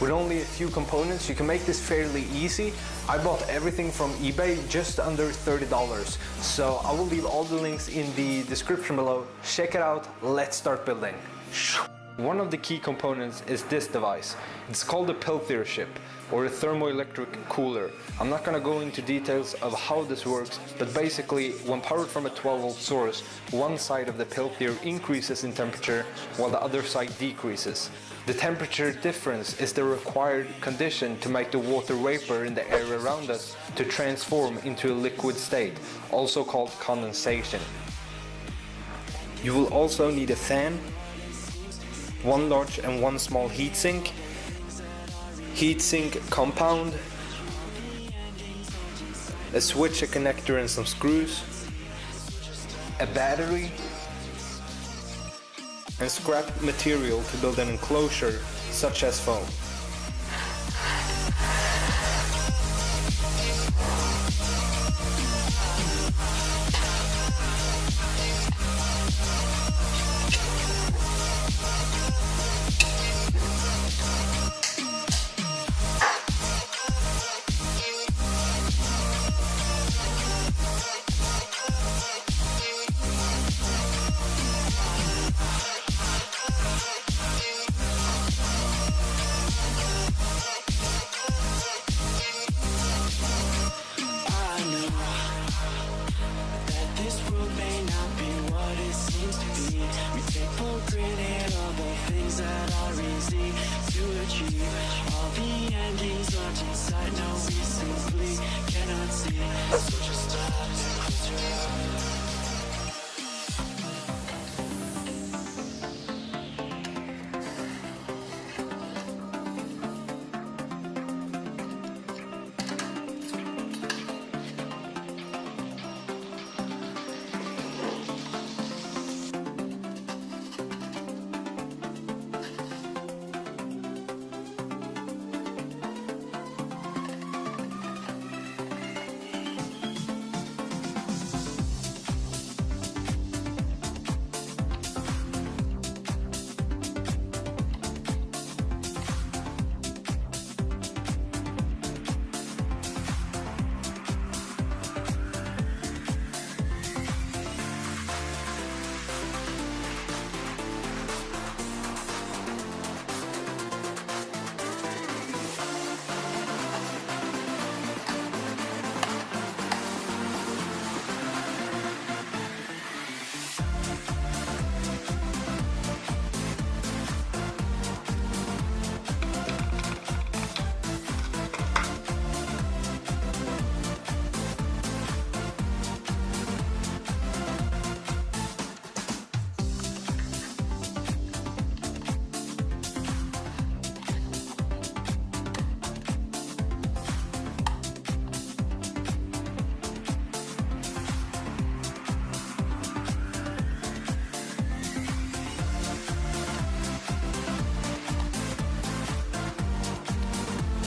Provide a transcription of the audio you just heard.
With only a few components, you can make this fairly easy. I bought everything from eBay just under $30. So I will leave all the links in the description below. Check it out, let's start building. One of the key components is this device. It's called a Peltier chip, or a thermoelectric cooler. I'm not going to go into details of how this works, but basically when powered from a 12-volt source, one side of the Peltier increases in temperature while the other side decreases. The temperature difference is the required condition to make the water vapor in the air around us to transform into a liquid state, also called condensation. You will also need a fan, one large and one small heatsink, heatsink compound, a switch, a connector and some screws, a battery, and scrap material to build an enclosure such as foam. Inside, no, we simply cannot see. So just stop, close your eyes.